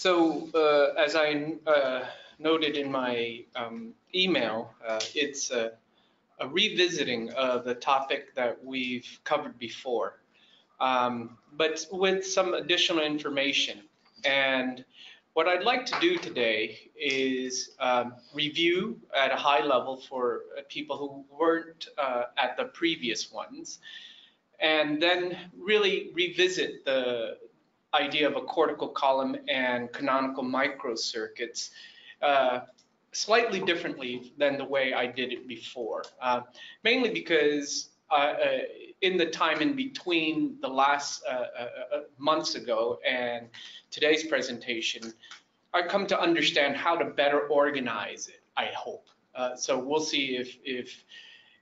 As I noted in my email, it's a revisiting of the topic that we've covered before, but with some additional information. And what I'd like to do today is review at a high level for people who weren't at the previous ones, and then really revisit the idea of a cortical column and canonical microcircuits slightly differently than the way I did it before, mainly because in the time in between the last months ago and today's presentation, I come to understand how to better organize it, I hope. So we'll see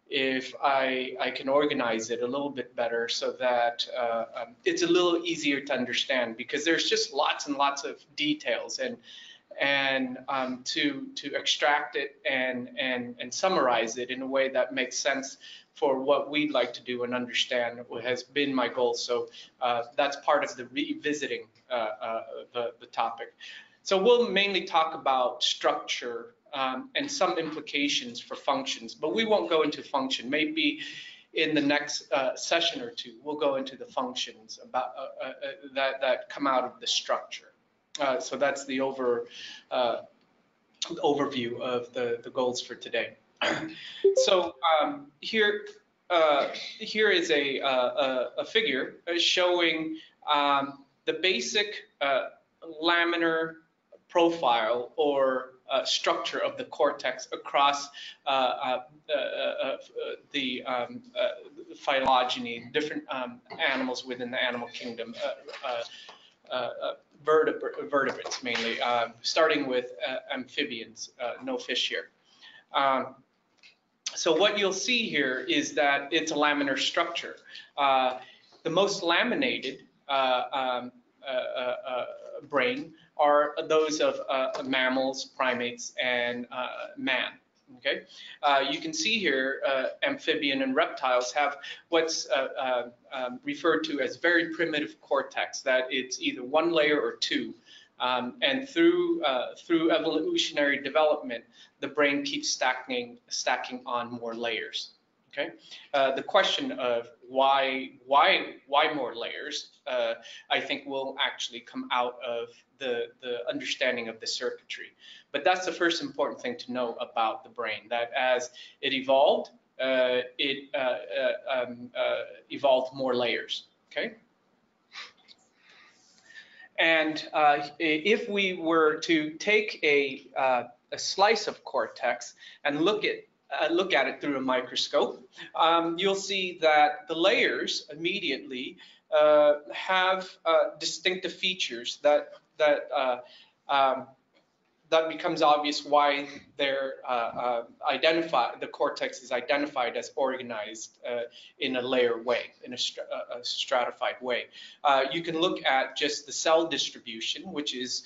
if I can organize it a little bit better so that it's a little easier to understand, because there's just lots and lots of details, and to extract it and summarize it in a way that makes sense for what we'd like to do and understand has been my goal. So that's part of the revisiting the topic. So we'll mainly talk about structure and some implications for functions, but we won't go into function. Maybe in the next session or two, we'll go into the functions about that come out of the structure. So that's the overview of the goals for today. So here is a figure showing the basic laminar profile or structure of the cortex across the phylogeny, different animals within the animal kingdom, vertebrates mainly, starting with amphibians, no fish here. So what you'll see here is that it's a laminar structure. The most laminated brain are those of mammals, primates, and man. Okay, you can see here amphibian and reptiles have what's referred to as very primitive cortex, that it's either one layer or two, and through evolutionary development, the brain keeps stacking on more layers. Okay, the question of why more layers, I think will actually come out of the understanding of the circuitry. But that's the first important thing to know about the brain, that as it evolved, it evolved more layers. Okay. And if we were to take a slice of cortex and look at it through a microscope, you'll see that the layers immediately have distinctive features that becomes obvious why they're the cortex is identified as organized in a layer way, in a stratified way. You can look at just the cell distribution, which is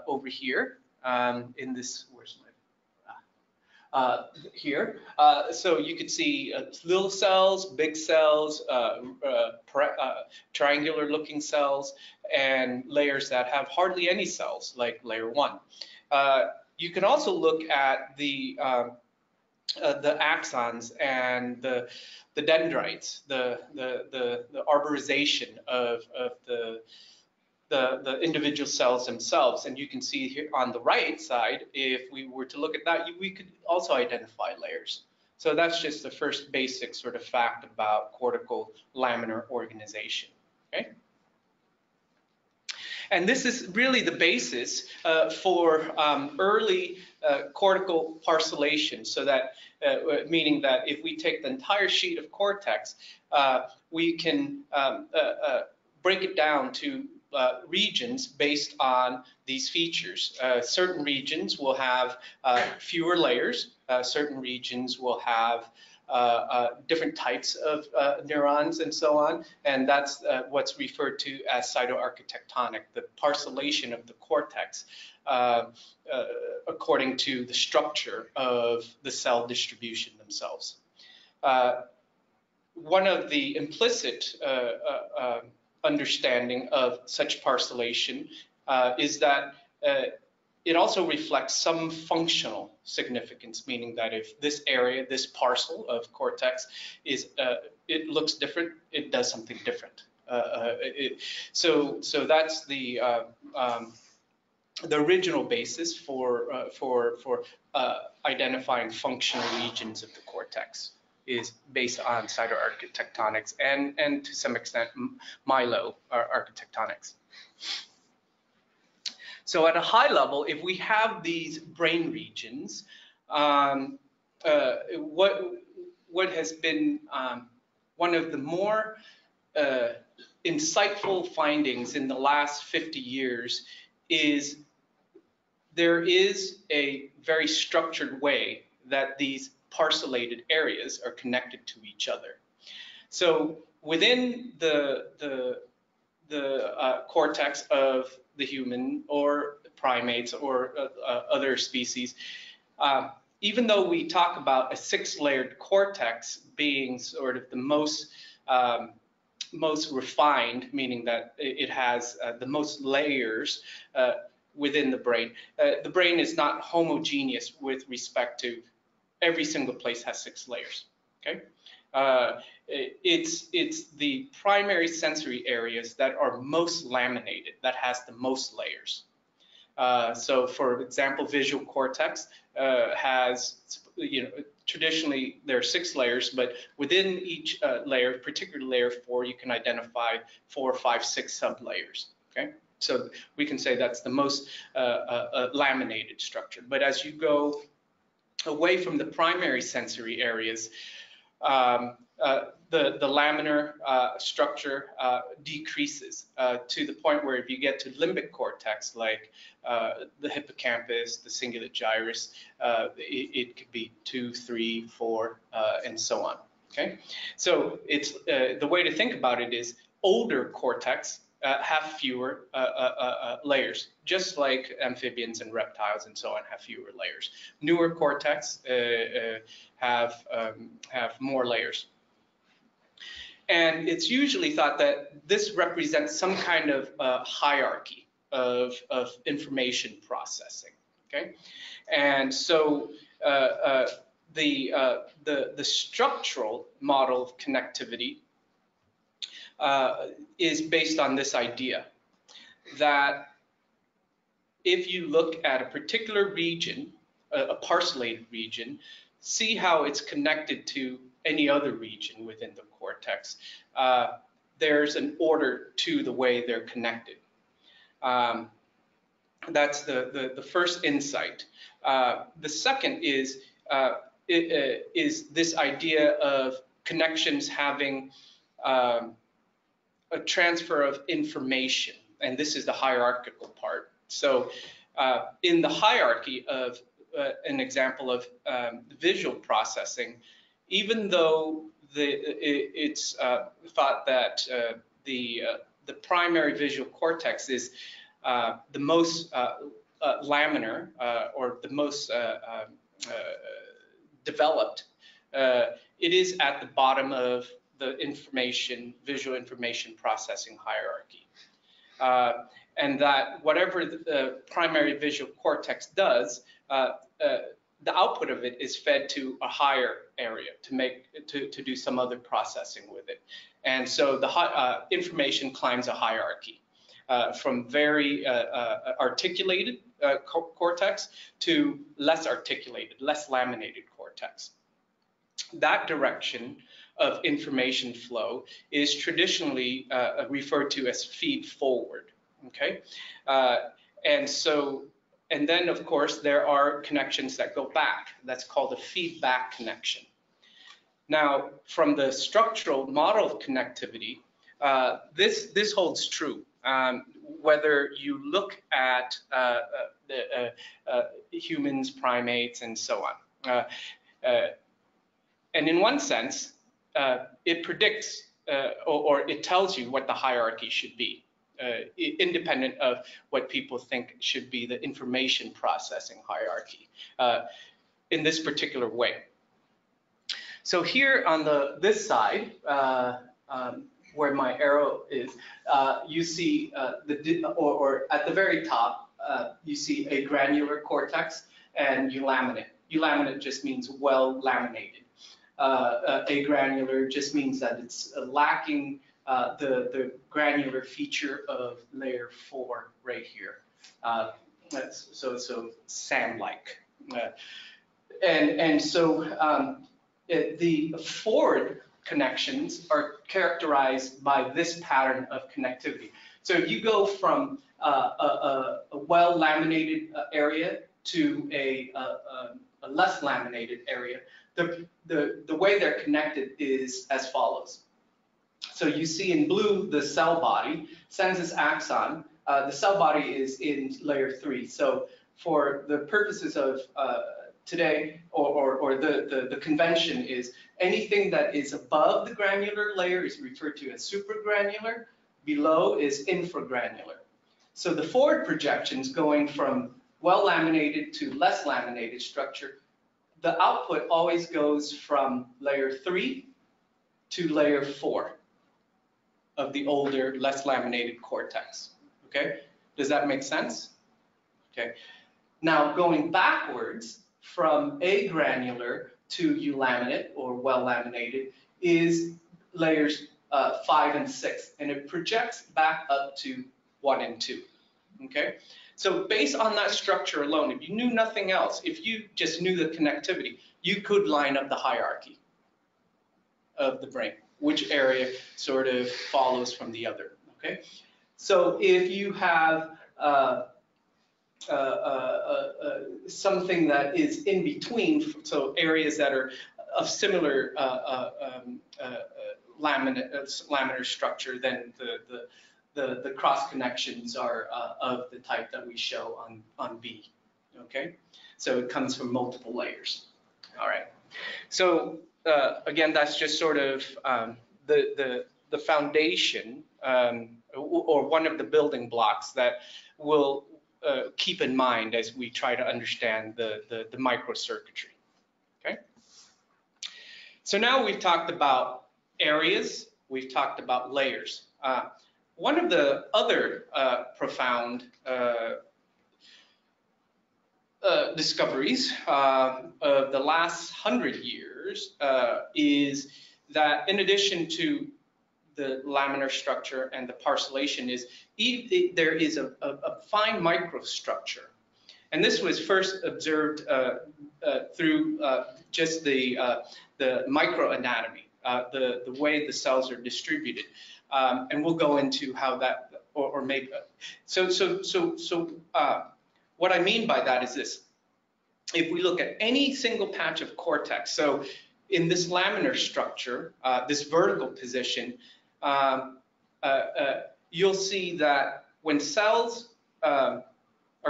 over here in this, where's my here. So you could see little cells, big cells, triangular looking cells, and layers that have hardly any cells, like layer 1. You can also look at the axons and the dendrites, the arborization of the individual cells themselves. And you can see here on the right side, if we were to look at that, we could also identify layers. So that's just the first basic sort of fact about cortical laminar organization. Okay. And this is really the basis for early cortical parcellation, so that meaning that if we take the entire sheet of cortex, we can break it down to regions based on these features. Certain regions will have fewer layers. Certain regions will have different types of neurons and so on, and that's what's referred to as cytoarchitectonic, the parcellation of the cortex according to the structure of the cell distribution themselves. One of the implicit understanding of such parcellation is that it also reflects some functional significance, meaning that if this area, this parcel of cortex is, it looks different, it does something different. So that's the original basis for identifying functional regions of the cortex, is based on cytoarchitectonics and to some extent myelo-architectonics. So at a high level, if we have these brain regions, what has been one of the more insightful findings in the last 50 years is there is a very structured way that these parcellated areas are connected to each other. So within the cortex of the human or primates or other species, even though we talk about a 6-layered cortex being sort of the most refined, meaning that it has the most layers within the brain is not homogeneous with respect to every single place has 6 layers. Okay, it's the primary sensory areas that are most laminated that has the most layers. So, for example, visual cortex has, traditionally there are 6 layers, but within each layer, particularly layer 4, you can identify 4, 5, 6 sublayers. Okay, so we can say that's the most laminated structure. But as you go away from the primary sensory areas, the laminar structure decreases to the point where if you get to limbic cortex, like the hippocampus, the cingulate gyrus, it could be 2, 3, 4, and so on. Okay, so it's the way to think about it is older cortex have fewer layers, just like amphibians and reptiles and so on have fewer layers. Newer cortex have more layers. And it's usually thought that this represents some kind of hierarchy of information processing. Okay, and so the structural model of connectivity is based on this idea that if you look at a particular region, a parcellated region, see how it's connected to any other region within the cortex. There's an order to the way they're connected. That's the first insight. The second is this idea of connections having a transfer of information, and this is the hierarchical part. So in the hierarchy of an example of visual processing, even though it's thought that the primary visual cortex is the most laminar or the most developed, it is at the bottom of the visual information processing hierarchy. And that whatever the primary visual cortex does, the output of it is fed to a higher area to do some other processing with it. And so the information climbs a hierarchy from very articulated cortex to less articulated, less laminated cortex. That direction of information flow is traditionally referred to as feed forward. Okay, and then of course there are connections that go back. That's called a feedback connection. Now, from the structural model of connectivity, this holds true. Whether you look at humans, primates, and so on. And in one sense, it predicts or it tells you what the hierarchy should be, independent of what people think should be the information processing hierarchy in this particular way. So here on this side, where my arrow is, you see or at the very top, you see a granular cortex and eulaminate. Eulaminate just means well laminated. Agranular just means that it's lacking the granular feature of layer 4 right here. So sand-like. The forward connections are characterized by this pattern of connectivity. So if you go from a well-laminated area to a less laminated area, the way they're connected is as follows. So you see in blue the cell body sends this axon. The cell body is in layer 3. So for the purposes of today, or the convention is anything that is above the granular layer is referred to as supragranular, below is infragranular. So the forward projections going from well laminated to less laminated structure, the output always goes from layer 3 to layer 4 of the older, less laminated cortex. Okay, does that make sense? Okay, now going backwards from agranular to eulaminate or well laminated is layers 5 and 6, and it projects back up to 1 and 2. Okay, so based on that structure alone, if you knew nothing else, if you just knew the connectivity, you could line up the hierarchy of the brain, which area sort of follows from the other. Okay, so if you have something that is in between, so areas that are of similar laminar structure, then the cross connections are of the type that we show on B. Okay, so it comes from multiple layers. All right, so again, that's just sort of the foundation or one of the building blocks that will keep in mind as we try to understand the microcircuitry. Okay, so now we've talked about areas, we've talked about layers. One of the other profound discoveries of the last 100 years is that in addition to the laminar structure and the parcellation is there is a fine microstructure. And this was first observed through just the microanatomy, the way the cells are distributed. And we'll go into how that, or maybe, what I mean by that is this. If we look at any single patch of cortex, so in this laminar structure, this vertical position, you'll see that when cells are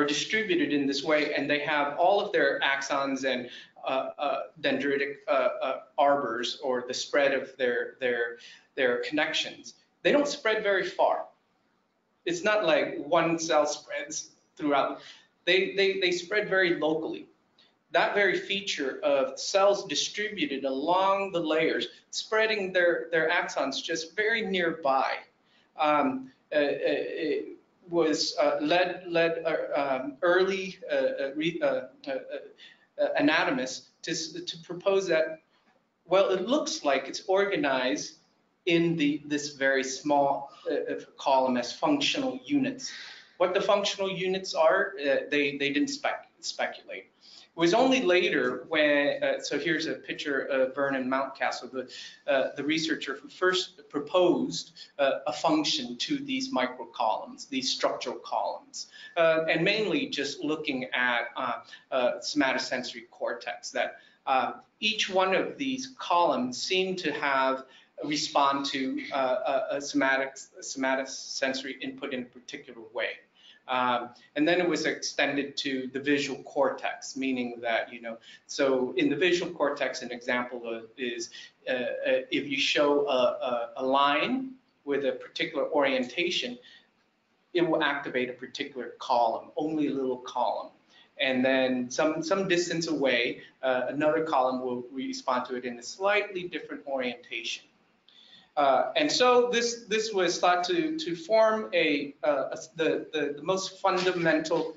distributed in this way and they have all of their axons and dendritic arbors, or the spread of their connections, they don't spread very far. It's not like one cell spreads throughout. They spread very locally. That very feature of cells distributed along the layers, spreading their axons just very nearby, was led early anatomists to propose that, well, it looks like it's organized in this very small column as functional units. What the functional units are, they didn't speculate. It was only later when, so here's a picture of Vernon Mountcastle, the researcher who first proposed a function to these microcolumns, these structural columns, and mainly just looking at somatosensory cortex, that each one of these columns seem to respond to a somatosensory input in a particular way. And then it was extended to the visual cortex, meaning that, so in the visual cortex, an example is if you show a line with a particular orientation, it will activate a particular column, only a little column. And then some distance away, another column will respond to it in a slightly different orientation. And so this was thought to form the most fundamental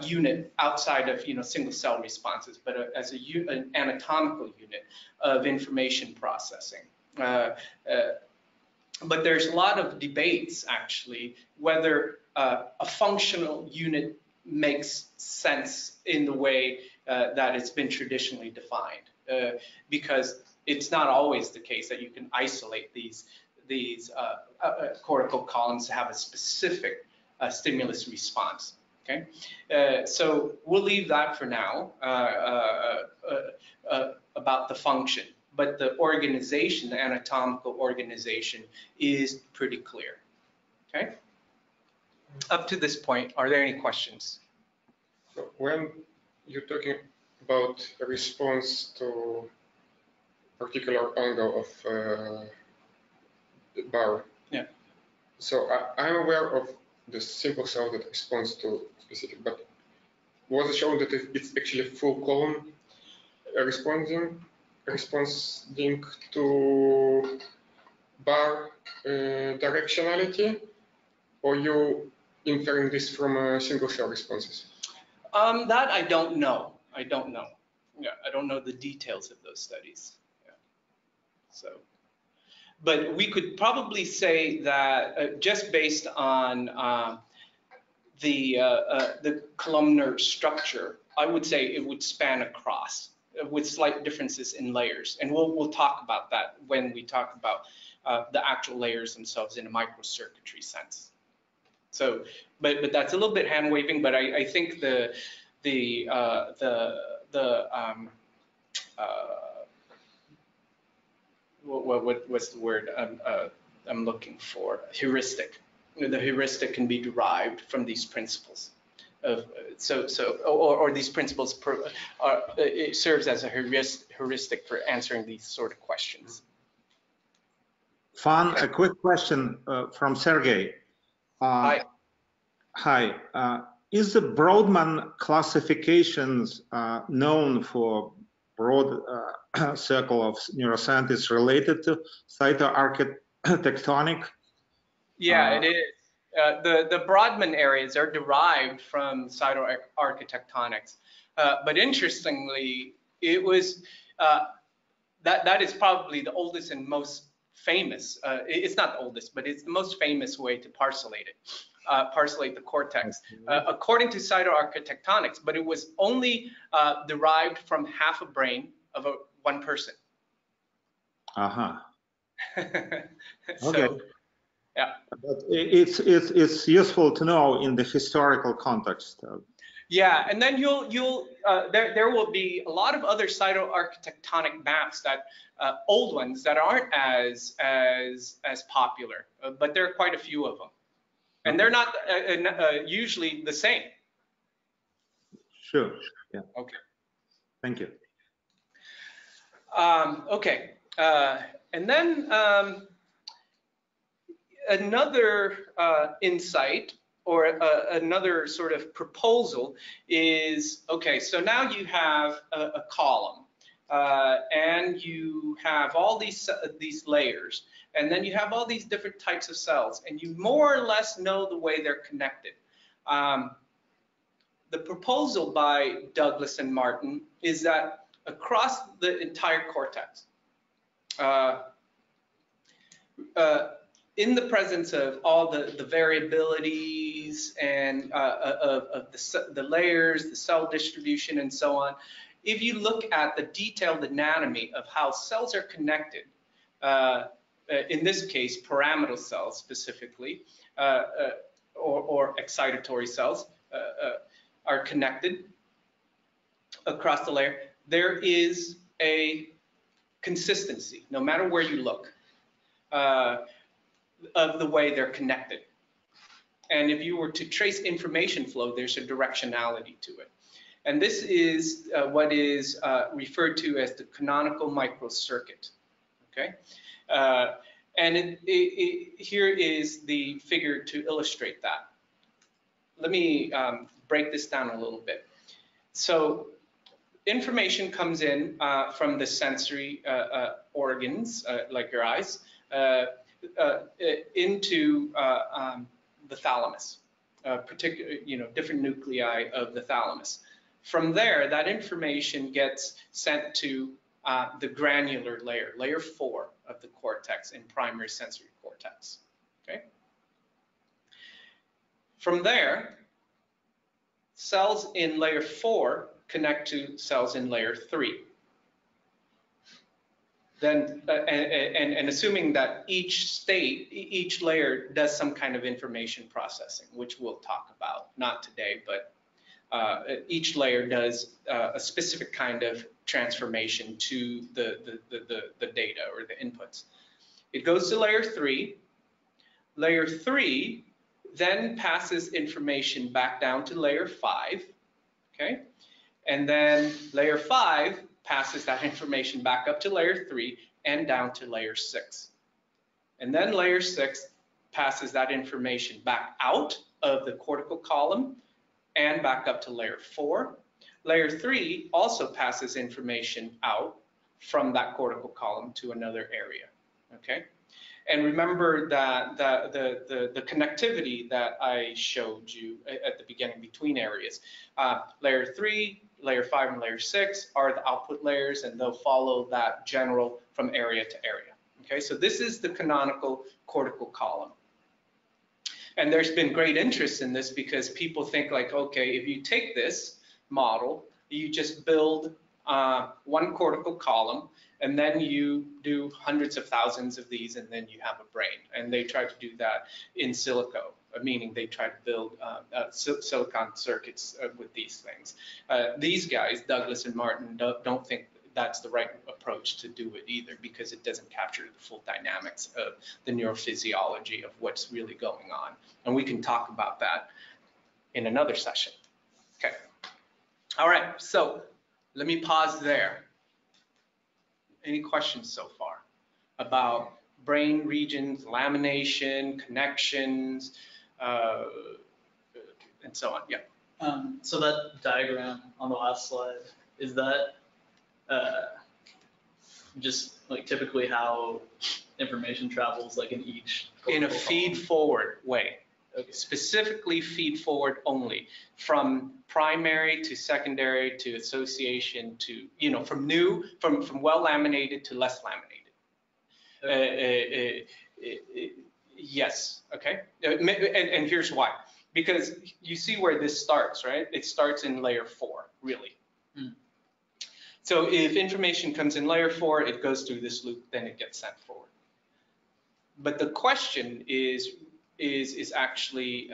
unit outside of single cell responses, but as an anatomical unit of information processing. But there's a lot of debates actually whether a functional unit makes sense in the way that it's been traditionally defined, because it's not always the case that you can isolate these cortical columns to have a specific stimulus response. Okay, so we'll leave that for now about the function, but the organization, the anatomical organization, is pretty clear. Okay, up to this point, are there any questions? So when you're talking about a response to particular angle of bar, yeah. So I'm aware of the simple cell that responds to specific, but was it shown that it's actually full column responding to bar directionality, or you inferring this from single cell responses? That I don't know. I don't know. Yeah, I don't know the details of those studies. Yeah. So. But we could probably say that just based on the columnar structure, I would say it would span across with slight differences in layers. And we'll talk about that when we talk about the actual layers themselves in a microcircuitry sense. So, but that's a little bit hand waving. But I think what's the word I'm looking for? Heuristic. The heuristic can be derived from these principles. Or these principles it serves as a heuristic for answering these sort of questions. Phan, a quick question from Sergey. Hi. Hi. Is the Brodmann classifications known for broad circle of neuroscientists related to cytoarchitectonic? Yeah, it is. The Brodmann areas are derived from cytoarchitectonics, but interestingly, it was that is probably the oldest and most famous. It's not the oldest, but it's the most famous way to parcellate it. Parcellate the cortex according to cytoarchitectonics, but it was only derived from half a brain of one person. So, okay. Yeah. But it's useful to know in the historical context. Yeah, and then there will be a lot of other cytoarchitectonic maps that old ones that aren't as popular, but there are quite a few of them. And they're not usually the same. Sure. Yeah. Okay. Thank you. Okay. And then another insight or another sort of proposal is, okay, so now you have a column and you have all these layers, and then you have all these different types of cells, and you more or less know the way they're connected. The proposal by Douglas and Martin is that across the entire cortex, in the presence of all the variabilities and of the layers, the cell distribution, and so on, if you look at the detailed anatomy of how cells are connected, in this case, pyramidal cells specifically, or excitatory cells are connected across the layer, there is a consistency, no matter where you look, of the way they're connected. And if you were to trace information flow, there's a directionality to it. And this is what is referred to as the canonical microcircuit. Okay, and here is the figure to illustrate that. Let me break this down a little bit. So information comes in from the sensory organs, like your eyes, into the thalamus. different nuclei of the thalamus. From there, that information gets sent to the granular layer, layer 4 of the cortex in primary sensory cortex. Okay. From there, cells in layer 4 connect to cells in layer 3. Then, and assuming that each layer does some kind of information processing, which we'll talk about, not today, but each layer does a specific kind of transformation to the data or the inputs. It goes to layer 3. Layer 3 then passes information back down to layer 5, okay? And then layer 5 passes that information back up to layer 3 and down to layer 6. And then layer 6 passes that information back out of the cortical column and back up to layer 4. Layer 3 also passes information out from that cortical column to another area, okay? And remember that the connectivity that I showed you at the beginning between areas. Layer 3, layer 5, and layer 6 are the output layers, and they'll follow that general from area to area. Okay, so this is the canonical cortical column. And there's been great interest in this because people think like, okay, if you take this model, you just build one cortical column, and then you do hundreds of thousands of these, and then you have a brain. And they try to do that in silico, meaning they try to build silicon circuits with these things. These guys, Douglas and Martin, don't think that's the right approach to do it either, because it doesn't capture the full dynamics of the neurophysiology of what's really going on. And we can talk about that in another session. Okay. All right, so let me pause there. Any questions so far about brain regions, lamination, connections, and so on? Yeah. So that diagram on the last slide, is that just like typically how information travels, like in each? In a feed-forward way. Okay. Specifically feed-forward only, from primary to secondary to association to, from well laminated to less laminated. Okay. Yes, okay. And here's why. Because you see where this starts, right? It starts in layer 4, really. So if information comes in layer 4, it goes through this loop, then it gets sent forward. But the question is actually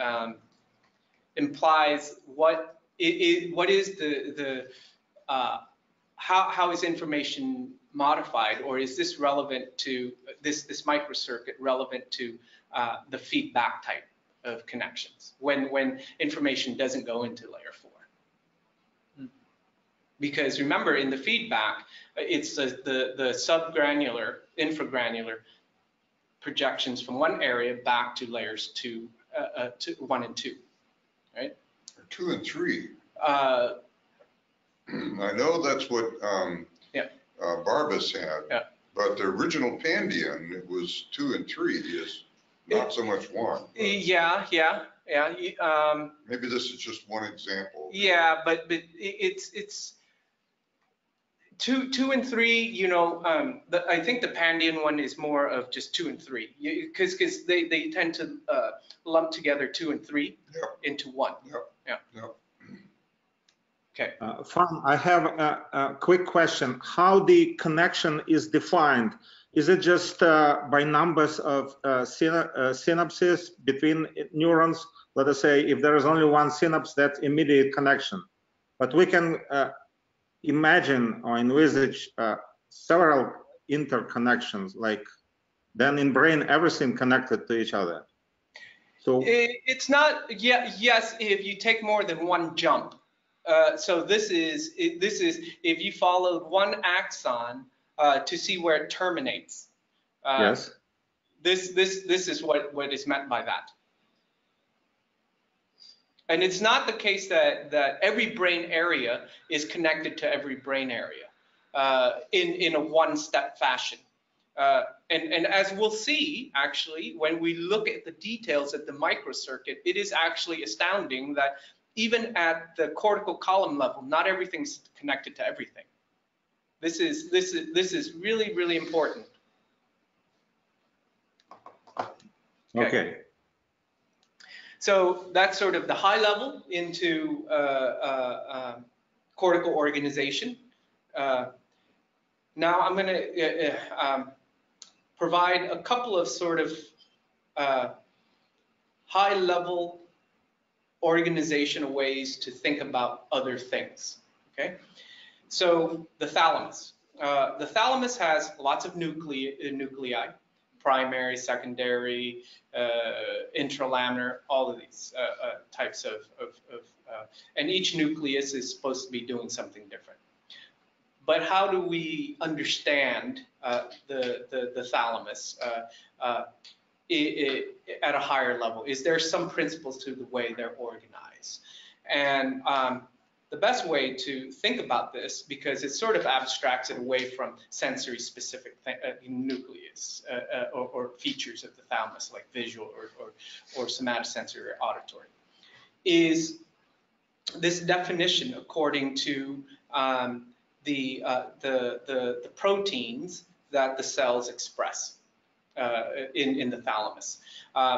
implies what is the how is information modified, or is this relevant to this microcircuit relevant to the feedback type of connections when information doesn't go into layer 4? Because remember, in the feedback, it's the subgranular, infragranular projections from one area back to layers to 1 and 2, right? 2 and 3. I know that's what Barbas had, but the original Pandion, it was 2 and 3, is not so much 1. Yeah. Maybe this is just one example. Yeah, but it's 2 and 3, I think the Pandion one is more of just 2 and 3, because they tend to lump together 2 and 3 into 1. Yep. Okay. Phan, I have a quick question. How the connection is defined? Is it just by numbers of synapses between neurons? Let us say if there is only one synapse, that's immediate connection. But we can imagine or envisage several interconnections, like then in brain everything connected to each other. So it's not. Yes, if you take more than one jump. So this is if you followed one axon to see where it terminates. Yes. This is what is meant by that. And it's not the case that every brain area is connected to every brain area in a one-step fashion. And as we'll see, actually, when we look at the details of the microcircuit, it is actually astounding that even at the cortical column level, not everything's connected to everything. This is really, really important. Okay. So that's sort of the high level into cortical organization. Now I'm going to provide a couple of sort of high level organizational ways to think about other things. Okay, so the thalamus. The thalamus has lots of nuclei, primary, secondary, intralaminar, all of these types of and each nucleus is supposed to be doing something different. But how do we understand the thalamus at a higher level? Is there some principles to the way they're organized? And the best way to think about this, because it sort of abstracts it away from sensory specific nucleus or features of the thalamus, like visual or somatosensory or auditory, is this definition according to the proteins that the cells express in the thalamus.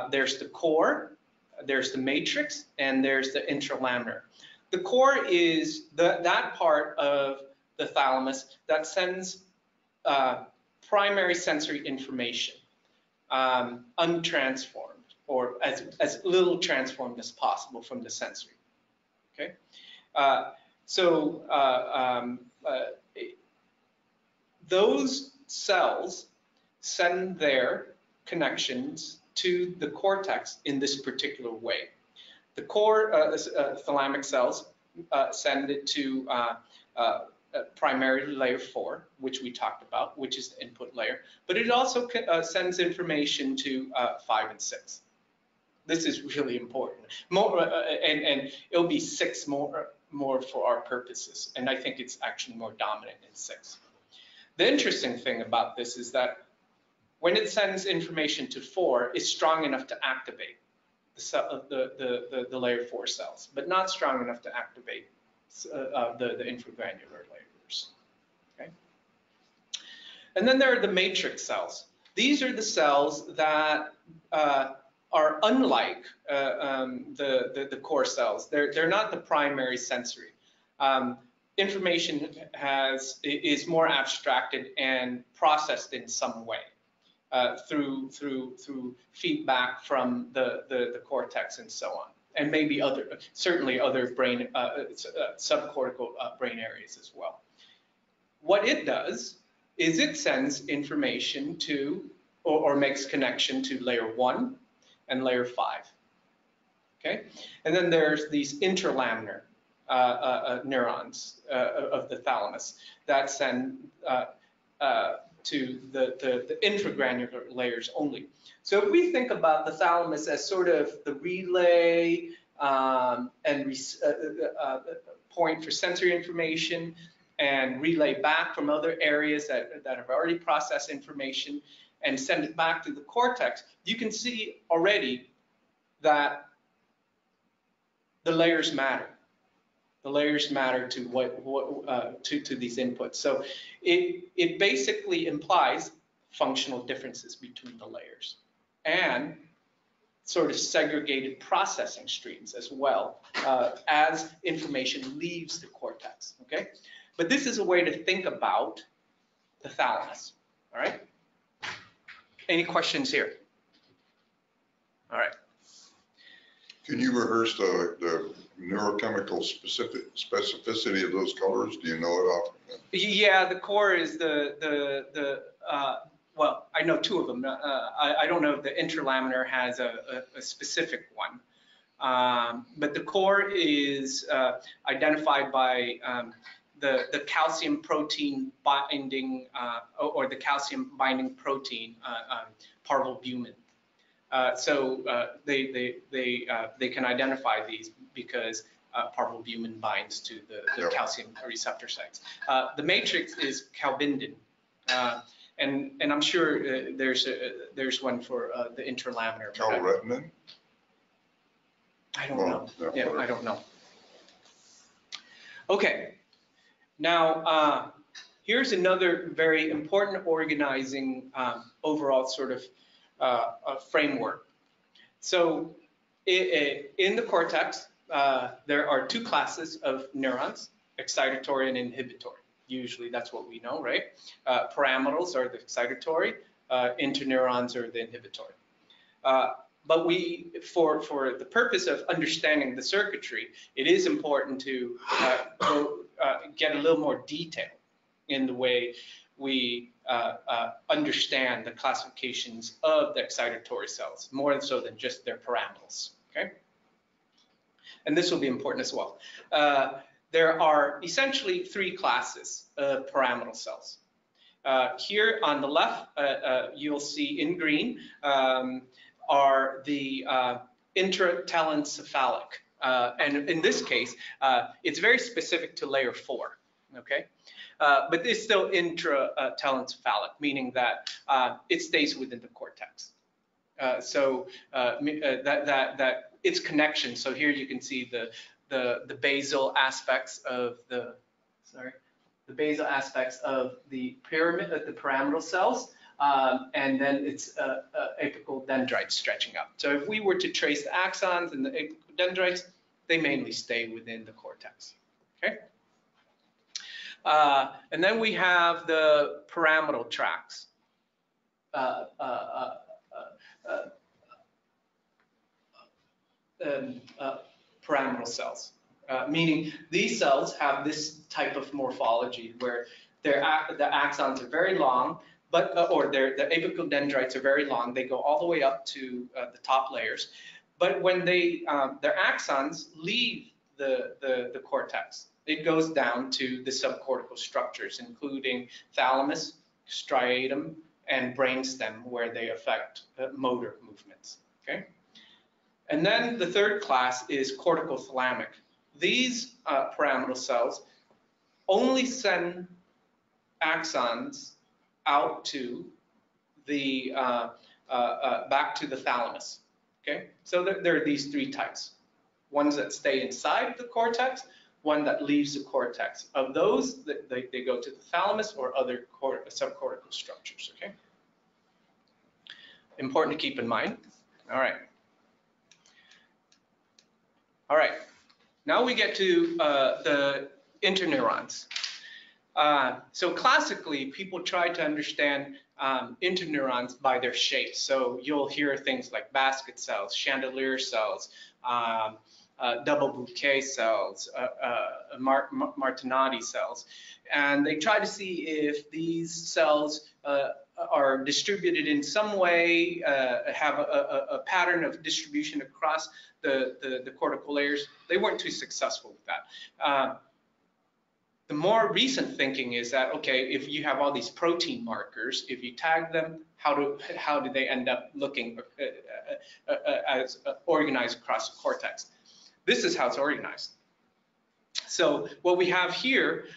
There's the core, there's the matrix, and there's the intralaminar. The core is that part of the thalamus that sends primary sensory information, untransformed, or as little transformed as possible from the sensory. Okay, those cells send their connections to the cortex in this particular way. The core thalamic cells send it to primarily layer 4, which we talked about, which is the input layer, but it also sends information to 5 and 6. This is really important. And it'll be 6 more for our purposes, and I think it's actually more dominant in 6. The interesting thing about this is that when it sends information to 4, it's strong enough to activate the layer 4 cells, but not strong enough to activate the infragranular layers. Okay? And then there are the matrix cells. These are the cells that are unlike the core cells. They're not the primary sensory. Information is more abstracted and processed in some way. Through feedback from the cortex and so on, and maybe certainly other brain subcortical brain areas as well. What it does is it sends information to or makes connection to layer 1 and layer 5. Okay, and then there's these interlaminar neurons of the thalamus that send to the infragranular layers only. So if we think about the thalamus as sort of the relay and point for sensory information and relay back from other areas that have already processed information and send it back to the cortex, you can see already that the layers matter. The layers matter to to these inputs. So it basically implies functional differences between the layers and sort of segregated processing streams as well as information leaves the cortex. Okay, but this is a way to think about the thalamus. All right. Any questions here? All right. Can you rehearse the neurochemical specificity of those colors? Do you know it off? Yeah, the core is well, I know 2 of them. I don't know if the interlaminar has a specific one, but the core is identified by the calcium protein binding or the calcium binding protein parvalbumin. So they can identify these because parvalbumin binds to the calcium receptor sites. The matrix is calbindin, And I'm sure there's one for the interlaminar. Calretinin? I don't know. Yeah, I don't know. Okay. Now, here's another very important organizing overall sort of framework. So in the cortex, there are two classes of neurons, excitatory and inhibitory. Usually that's what we know, right? Pyramidals are the excitatory, interneurons are the inhibitory. But for the purpose of understanding the circuitry, it is important to get a little more detail in the way we understand the classifications of the excitatory cells, more so than just their pyramidals, okay? And this will be important as well. There are essentially three classes of pyramidal cells. Here on the left, you'll see in green are the intratelencephalic. And in this case, it's very specific to layer 4, okay? But it's still intratelencephalic, meaning that it stays within the cortex. So that its connection. So here you can see the basal aspects of the basal aspects of the pyramidal cells, and then its apical dendrites stretching up. So if we were to trace the axons and the apical dendrites, they mainly stay within the cortex. Okay. And then we have the pyramidal tracts. Pyramidal cells, meaning these cells have this type of morphology where the axons are very long, but or the apical dendrites are very long. They go all the way up to the top layers, but when their axons leave the cortex, it goes down to the subcortical structures, including thalamus, striatum, and brainstem, where they affect motor movements. Okay. And then the third class is cortical thalamic. These pyramidal cells only send axons out to the back to the thalamus. Okay, so there are these three types: ones that stay inside the cortex, one that leaves the cortex. Of those, they go to the thalamus or other subcortical structures. Okay, important to keep in mind. All right. All right, now we get to the interneurons. So classically, people try to understand interneurons by their shapes. So you'll hear things like basket cells, chandelier cells, double bouquet cells, Martinati cells. And they try to see if these cells are distributed in some way, have a pattern of distribution across the cortical layers. They weren't too successful with that. The more recent thinking is that, okay, if you have all these protein markers, if you tag them, how do they end up looking as organized across the cortex? This is how it's organized. So what we have here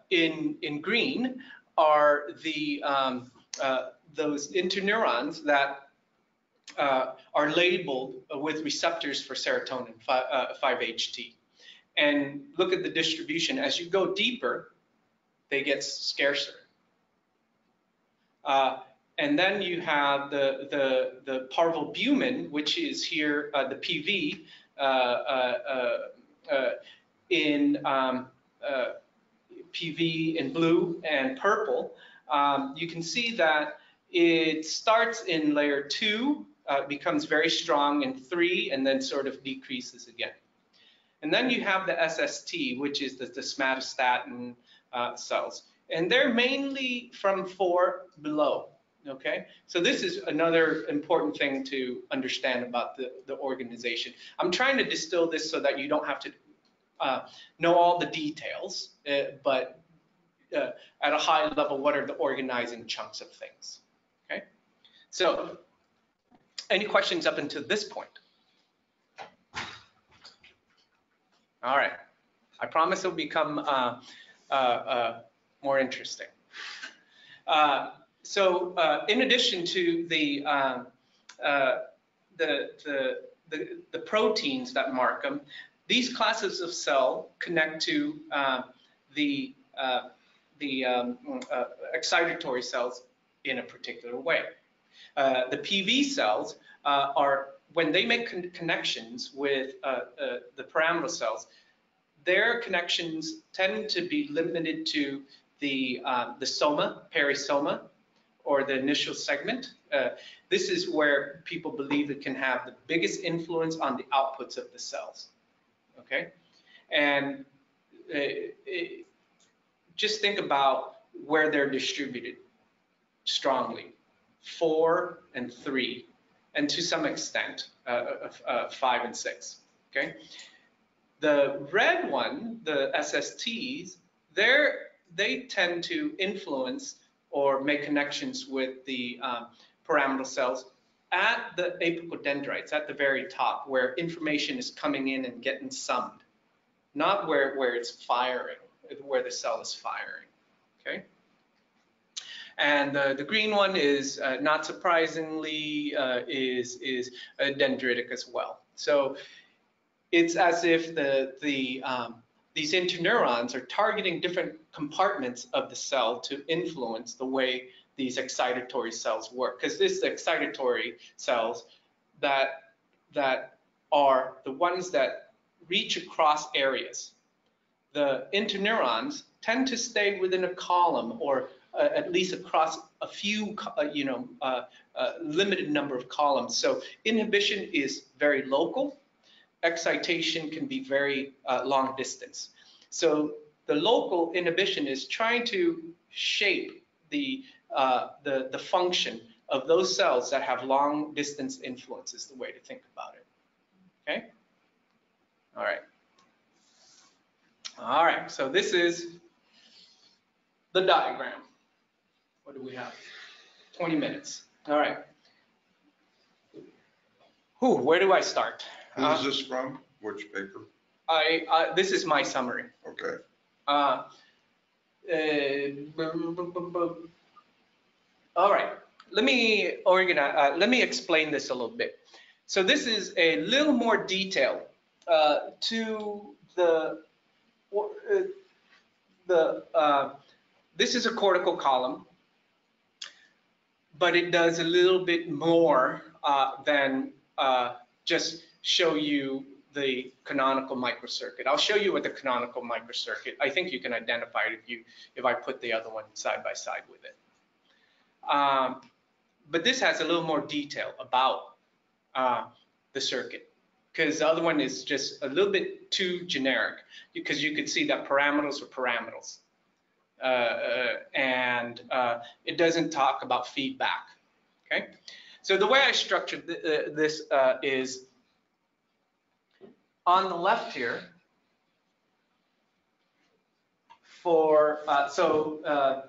in green are those interneurons that are labeled with receptors for serotonin, 5-HT. And look at the distribution. As you go deeper, they get scarcer. And then you have the parvalbumin, which is here the PV in PV in blue and purple. You can see that it starts in layer 2, becomes very strong in 3, and then sort of decreases again. And then you have the SST, which is the somatostatin cells. And they're mainly from 4 below, okay? So this is another important thing to understand about the organization. I'm trying to distill this so that you don't have to know all the details, but at a high level, what are the organizing chunks of things, okay? So any questions up until this point? All right, I promise it'll become more interesting. So in addition to the proteins that mark them, these classes of cell connect to the excitatory cells in a particular way. The PV cells are, when they make connections with the pyramidal cells, their connections tend to be limited to the soma, perisoma, or the initial segment. This is where people believe it can have the biggest influence on the outputs of the cells. Okay, and just think about where they're distributed strongly: 4 and 3, and to some extent 5 and 6. Okay, the red one, the SSTs, they tend to influence or make connections with the pyramidal cells at the apical dendrites, at the very top, where information is coming in and getting summed, not where it's firing, where the cell is firing. Okay. And the green one is, not surprisingly, is dendritic as well. So it's as if these interneurons are targeting different compartments of the cell to influence the way these excitatory cells work. Because this is the excitatory cells that are the ones that reach across areas. The interneurons tend to stay within a column, or at least across a few, limited number of columns. So inhibition is very local. Excitation can be very long distance. So the local inhibition is trying to shape the function of those cells that have long distance influence, is the way to think about it. Okay? All right. All right, so this is the diagram. What do we have? 20 minutes. All right. Where do I start? Who is this from? Which paper? This is my summary. Okay. All right. Let me organize. Let me explain this a little bit. So this is a little more detail to this is a cortical column, but it does a little bit more than just show you the canonical microcircuit. I'll show you what the canonical microcircuit, I think you can identify it if I put the other one side by side with it. But this has a little more detail about the circuit, because the other one is just a little bit too generic, because you could see that pyramidals are pyramidals. And it doesn't talk about feedback. Okay, so the way I structured this is on the left here for the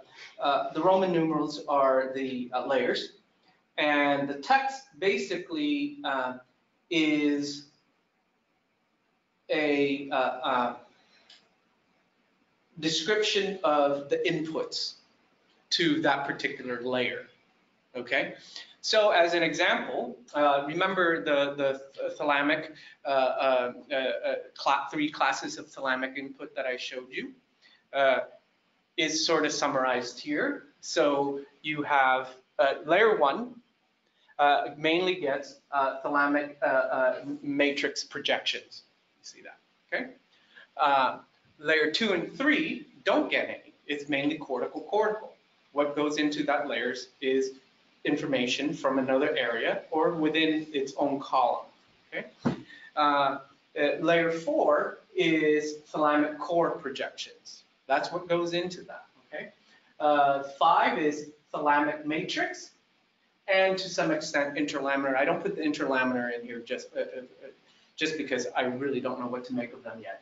Roman numerals are the layers, and the text basically is a description of the inputs to that particular layer. Okay, so as an example, remember the thalamic, 3 classes of thalamic input that I showed you is sort of summarized here. So you have layer 1 mainly gets thalamic matrix projections. You see that, okay? Layer 2 and 3 don't get any. It's mainly cortical. What goes into that layers is information from another area or within its own column. Okay. Layer 4 is thalamic core projections. That's what goes into that. Okay. 5 is thalamic matrix, and to some extent interlaminar. I don't put the interlaminar in here just because I really don't know what to make of them yet.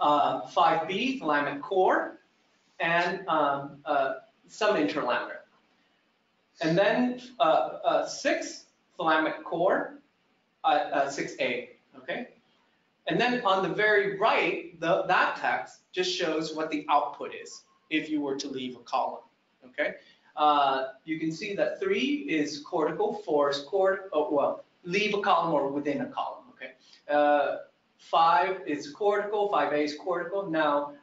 5B, thalamic core, and some interlaminar. And then 6, thalamic core, 6A, okay? And then on the very right, that text just shows what the output is if you were to leave a column, okay? You can see that 3 is cortical, 4 is well, leave a column or within a column, okay? 5 is cortical, 5A is cortical. Now,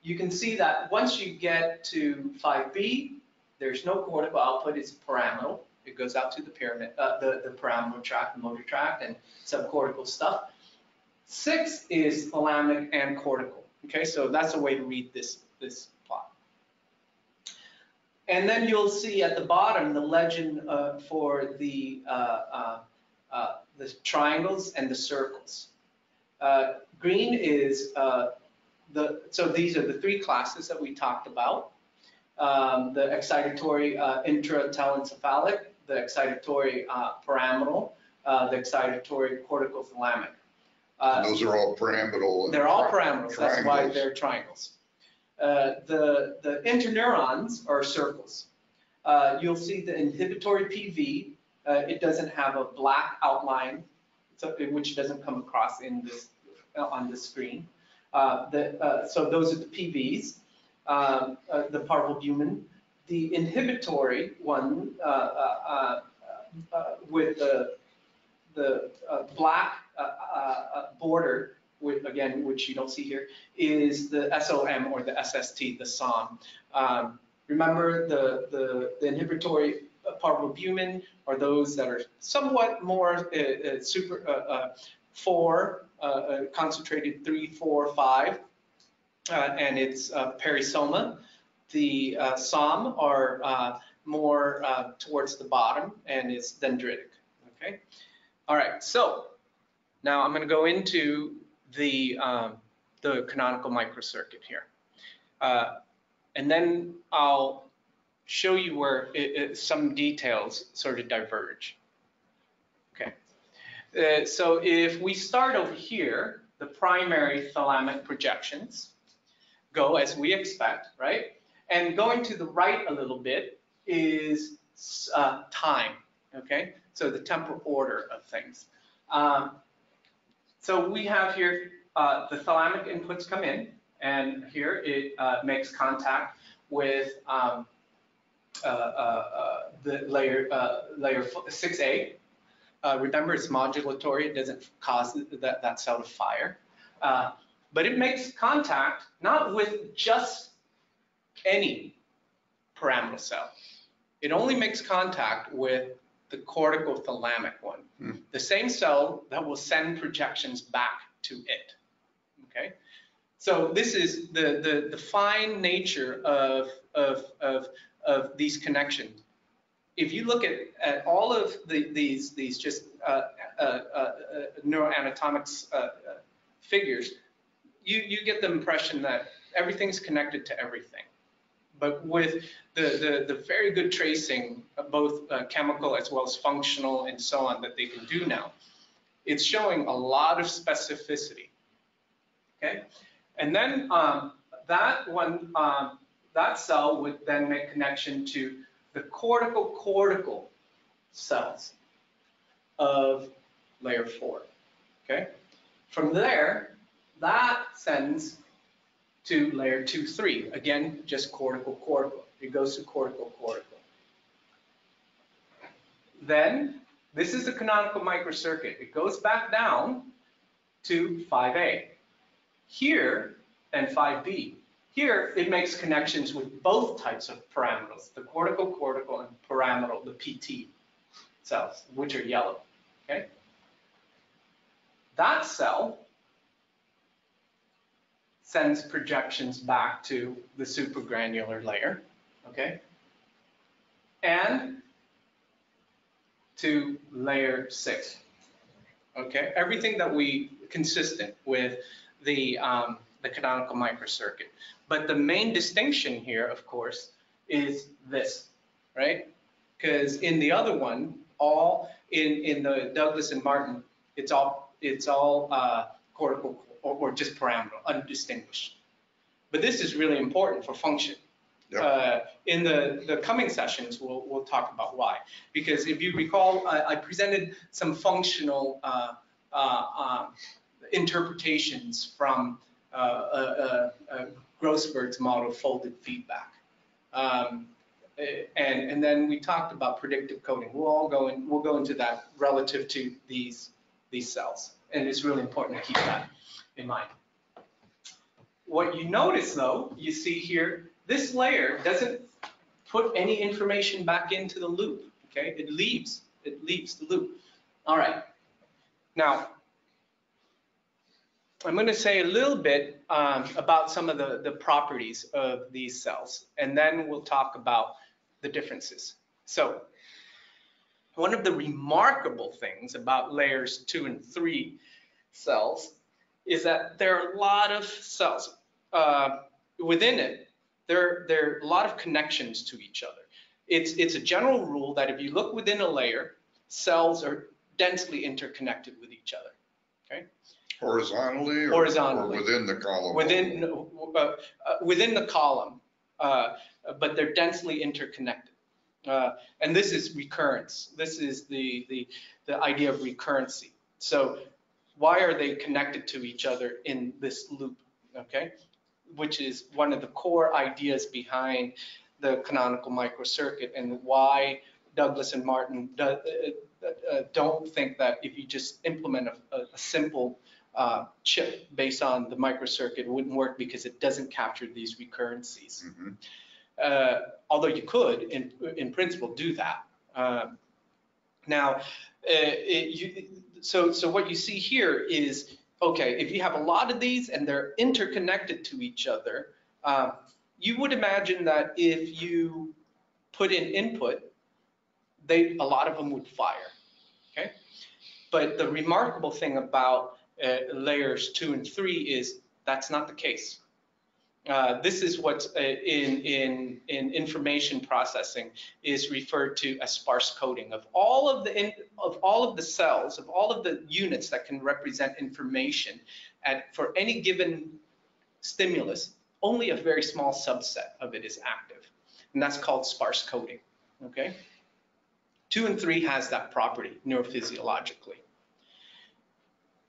you can see that once you get to 5B, there's no cortical output, it's pyramidal. It goes out to the pyramid, the pyramidal tract, the motor tract, and subcortical stuff. 6 is thalamic and cortical. Okay, so that's a way to read this plot. And then you'll see at the bottom the legend for the triangles and the circles. Green is so these are the 3 classes that we talked about. The excitatory intratelencephalic, the excitatory pyramidal, the excitatory cortical thalamic. Those are all pyramidal. They're all pyramidals. That's why they're triangles. The interneurons are circles. You'll see the inhibitory PV. It doesn't have a black outline, which doesn't come across in this on the screen. So those are the PVs. The parvalbumin. The inhibitory one with the black border, which you don't see here, is the SOM or the SST, the SOM. Remember, the inhibitory parvalbumin are those that are somewhat more concentrated 3, 4, 5, and it's perisoma. The SOM are more towards the bottom, and it's dendritic. Okay. All right. So now I'm going to go into the canonical microcircuit here, and then I'll show you where some details sort of diverge. Okay. So if we start over here, the primary thalamic projections go as we expect, right? And going to the right a little bit is time, okay? So the temporal order of things. So we have here the thalamic inputs come in, and here it makes contact with the layer 6A. Remember, it's modulatory. It doesn't cause that cell to fire. But it makes contact not with just any pyramidal cell. It only makes contact with the cortical thalamic one, the same cell that will send projections back to it. Okay, so this is the fine nature of these connections. If you look at all of these just neuroanatomics figures, you get the impression that everything's connected to everything. But with the very good tracing, both chemical as well as functional and so on, that they can do now, it's showing a lot of specificity. Okay, and then that cell would then make connection to the cortical cells of layer 4. Okay, from there, that sends to layer 2, 3. Again, just cortical. It goes to cortical. Then, this is the canonical microcircuit. It goes back down to 5A. Here, and 5B. Here, it makes connections with both types of pyramidals, the cortical and pyramidal, the PT cells, which are yellow. Okay? That cell sends projections back to the supragranular layer, okay? And to layer 6, okay? Everything that consistent with the canonical microcircuit. But the main distinction here, of course, is this, right? Because in the other one, all in the Douglas and Martin, it's all cortical or just pyramidal, undistinguished. But this is really important for function. Yep. In the coming sessions, we'll talk about why. Because if you recall, I presented some functional interpretations from Grossberg's model folded feedback. And then we talked about predictive coding. We'll go into that relative to these cells, and it's really important to keep that in mind. What you notice though, you see here, this layer doesn't put any information back into the loop. Okay, it leaves the loop. All right. Now, I'm going to say a little bit about some of the properties of these cells, and then we'll talk about the differences. So, one of the remarkable things about layers 2 and 3 cells is that there are a lot of cells within it. There are a lot of connections to each other. It's a general rule that if you look within a layer, cells are densely interconnected with each other. Okay. Horizontally, or within the column? Within the column, but they're densely interconnected. And this is recurrence. This is the idea of recurrency. So why are they connected to each other in this loop? Okay, which is one of the core ideas behind the canonical microcircuit, and why Douglas and Martin don't think that if you just implement a simple chip based on the microcircuit, it wouldn't work because it doesn't capture these recurrencies. Mm-hmm. Although you could, in principle, do that. Now, so what you see here is, okay, if you have a lot of these and they're interconnected to each other, you would imagine that if you put in input, a lot of them would fire. Okay, but the remarkable thing about layers 2 and 3 is that's not the case. This is what in information processing is referred to as sparse coding. Of all of the cells, of all of the units that can represent information for any given stimulus, only a very small subset of it is active, and that's called sparse coding. Okay, 2 and 3 has that property neurophysiologically.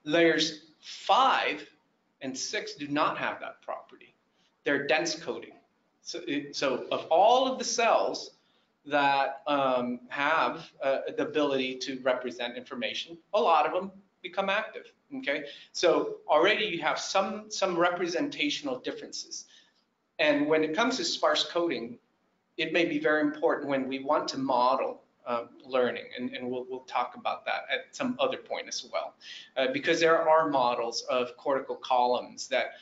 Layers 5 and 6 do not have that property. They're dense coding. So of all of the cells that have the ability to represent information, a lot of them become active. Okay, so already you have some representational differences. And when it comes to sparse coding, it may be very important when we want to model learning, and we'll talk about that at some other point as well, because there are models of cortical columns that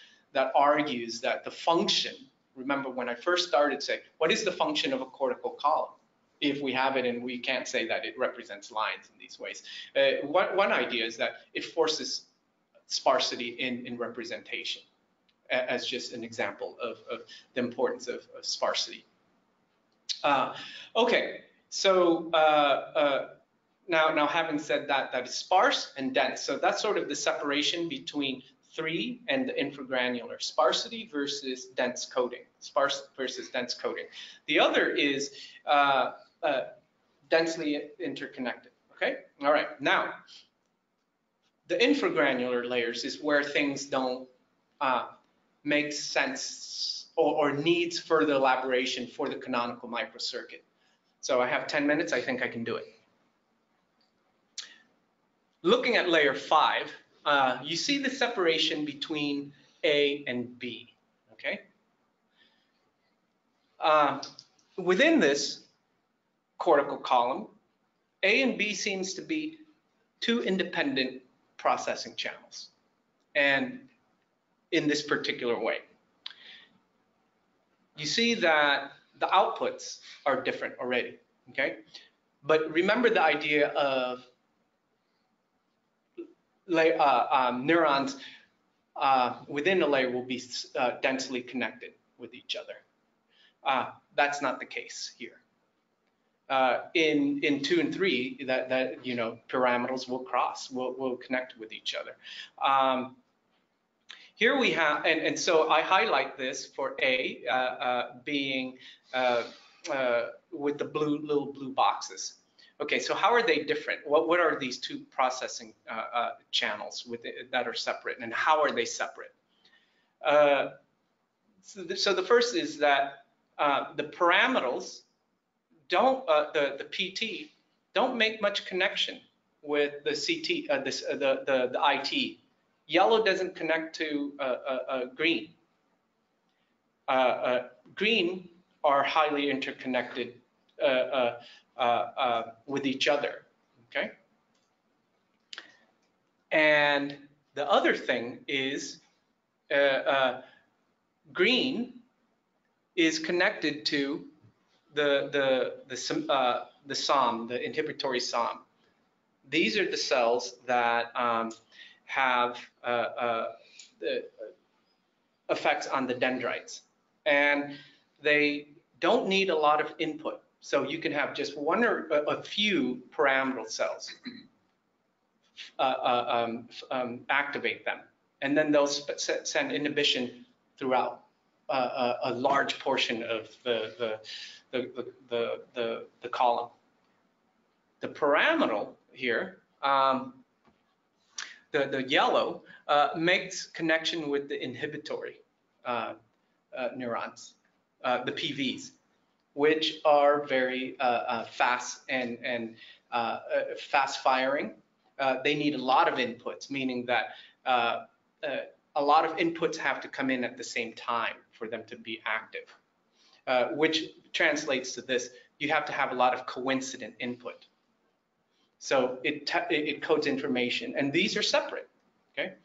argues that the function, remember when I first started saying, what is the function of a cortical column? If we have it and we can't say that it represents lines in these ways. One idea is that it forces sparsity in representation, as just an example of the importance of sparsity. Okay, so now having said that is sparse and dense. So that's sort of the separation between 3 and the infragranular, sparsity versus dense coding, sparse versus dense coding. The other is densely interconnected. Okay, all right. Now, the infragranular layers is where things don't make sense or needs further elaboration for the canonical microcircuit. So I have 10 minutes. I think I can do it. Looking at layer 5, you see the separation between A and B, okay? Within this cortical column, A and B seems to be 2 independent processing channels, and in this particular way. You see that the outputs are different already, okay? But remember the idea of neurons within a layer will be densely connected with each other. That's not the case here. In 2 and 3, that you know, pyramidals will cross, will connect with each other. Here we have, and so I highlight this for A being with the little blue boxes. Okay, so how are they different? What are these 2 processing channels that are separate, and how are they separate? So the first is that the pyramidals don't the PT don't make much connection with the CT, the IT. Yellow doesn't connect to green. Green are highly interconnected with each other, okay? And the other thing is green is connected to the SOM, the inhibitory SOM. These are the cells that have the effects on the dendrites, and they don't need a lot of input. So you can have just one or a few pyramidal cells activate them, and then they'll send inhibition throughout a large portion of the column. The pyramidal here, the yellow, makes connection with the inhibitory neurons, the PVs, which are very fast and fast firing. They need a lot of inputs, meaning that a lot of inputs have to come in at the same time for them to be active, which translates to this: you have to have a lot of coincident input. So it codes information, and these are separate, okay?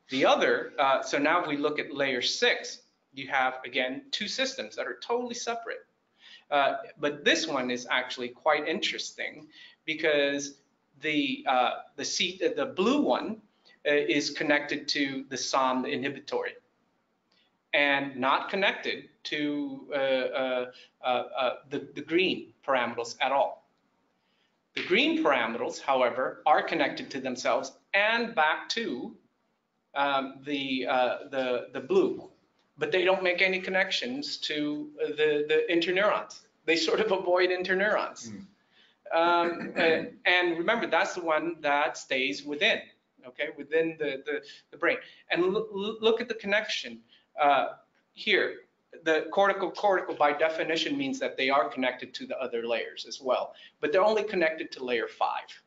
The other, so now if we look at layer 6, you have, again, two systems that are totally separate. But this one is actually quite interesting because the blue one is connected to the SOM, the inhibitory, and not connected to the green pyramidals at all. The green pyramidals, however, are connected to themselves and back to the blue, but they don't make any connections to the interneurons. They sort of avoid interneurons. And remember, that's the one that stays within, okay, within the brain. And look at the connection here. The cortical by definition means that they are connected to the other layers as well, but they're only connected to layer 5.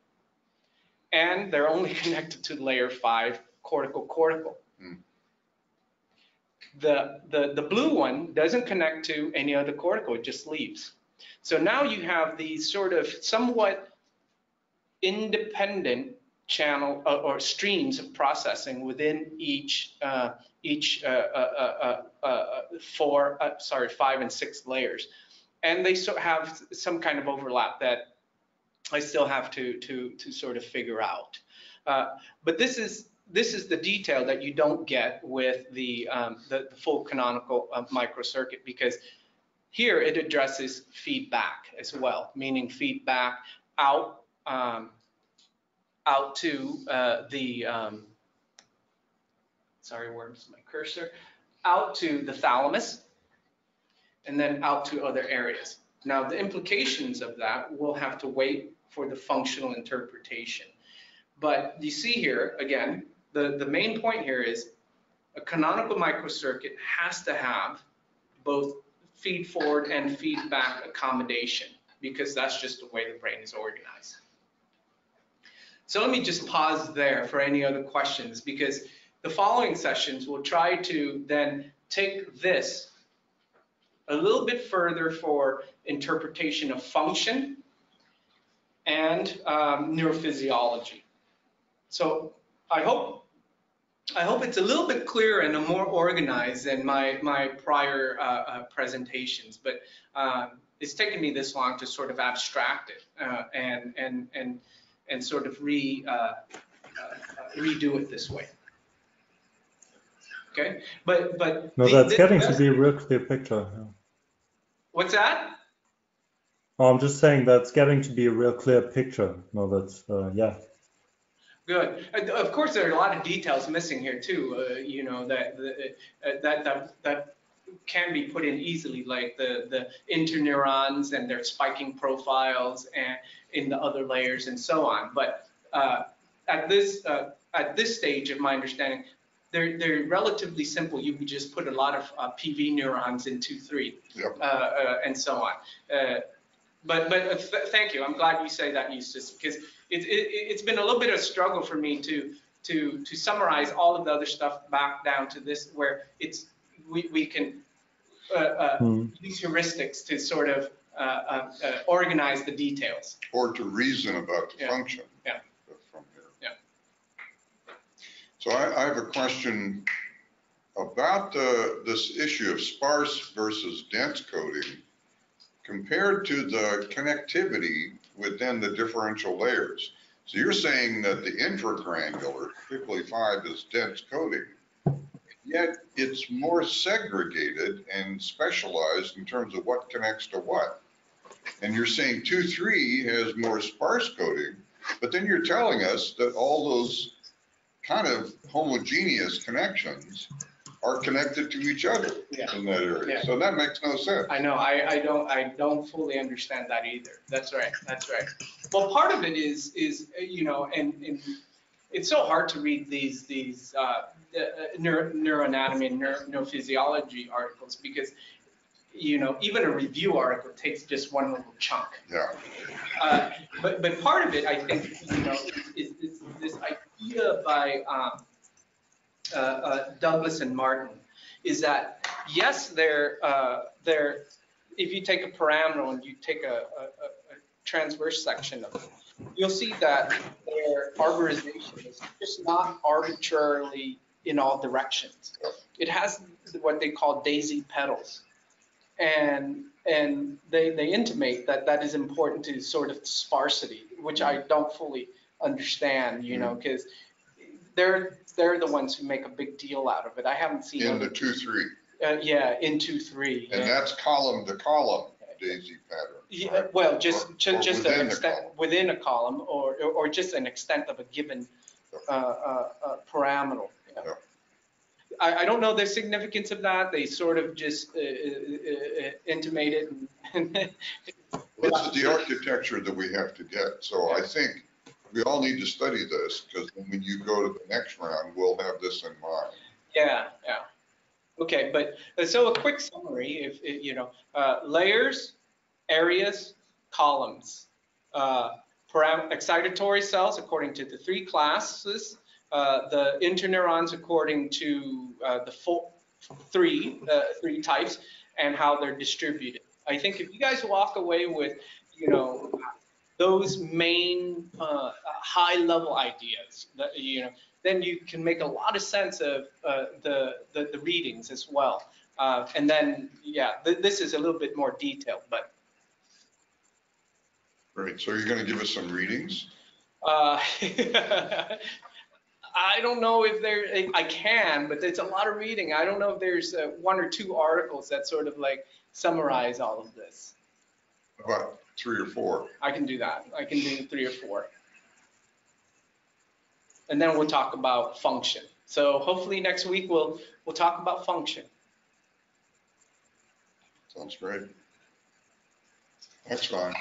And they're only connected to layer 5 cortical. The blue one doesn't connect to any other cortical, it just leaves. So now you have these sort of somewhat independent channel or streams of processing within each 5 and 6 layers, and they have some kind of overlap that I still have to sort of figure out. But this is the detail that you don't get with the full canonical microcircuit, because here it addresses feedback as well, meaning feedback out to sorry, where's my cursor? Out to the thalamus, and then out to other areas. Now, the implications of that, we'll have to wait for the functional interpretation. But you see here, again, the main point here is a canonical microcircuit has to have both feed forward and feedback accommodation, because that's just the way the brain is organized. So let me just pause there for any other questions, because the following sessions will try to then take this a little bit further for interpretation of function and neurophysiology. So I hope it's a little bit clearer and more organized than my prior presentations, but it's taken me this long to sort of abstract it and sort of redo it this way. Okay, but no, that's getting to be a real clear picture. Yeah. What's that? Oh, I'm just saying that's getting to be a real clear picture. No, that's yeah. Good. Of course, there are a lot of details missing here too. You know, that can be put in easily, like the interneurons and their spiking profiles and in the other layers and so on. But at this stage of my understanding, they're relatively simple. You could just put a lot of PV neurons in 2, 3, yep. And so on. Thank you. I'm glad you say that, Eustace, because it's been a little bit of a struggle for me to summarize all of the other stuff back down to this, where we can use heuristics to sort of organize the details. Or to reason about the function. Yeah. From here. Yeah. So I have a question about this issue of sparse versus dense coding compared to the connectivity within the differential layers. So you're saying that the infragranular, particularly 5, is dense coding, yet it's more segregated and specialized in terms of what connects to what. And you're saying 2,3 has more sparse coding, but then you're telling us that all those kind of homogeneous connections are connected to each other in that area. Yeah. So that makes no sense. I know. I don't fully understand that either. That's right. That's right. Well, part of it is you know, and it's so hard to read these neuroanatomy and neurophysiology articles, because you know, even a review article takes just one little chunk. Yeah. But part of it, I think, you know, is this idea by Douglas and Martin, is that yes, if you take a pyramidal and you take a transverse section of it, you'll see that their arborization is just not arbitrarily in all directions. It has what they call daisy petals, and they intimate that is important to sort of sparsity, which I don't fully understand, you know, because they're the ones who make a big deal out of it. I haven't seen in the 2-3. Yeah, in 2-3. And that's column to column daisy pattern. Yeah, right? well, just within an extent within a column, or just an extent of a given pyramidal. Yeah. Yeah. I don't know the significance of that. They sort of just intimate it. This is the architecture that we have to get. So I think we all need to study this, because when you go to the next round, we'll have this in mind. Yeah, yeah. Okay, but so a quick summary, if you know, layers, areas, columns, excitatory cells according to the 3 classes, the interneurons according to the three types, and how they're distributed. I think if you guys walk away with, you know, those main high-level ideas, that, you know, then you can make a lot of sense of the readings as well. And then, yeah, this is a little bit more detailed, but. Great. So you're going to give us some readings? I don't know if I can, but it's a lot of reading. I don't know if there's 1 or 2 articles that sort of like summarize all of this. About 3 or 4. I can do that. I can do 3 or 4. And then we'll talk about function. So hopefully next week we'll talk about function. Sounds great. That's fine.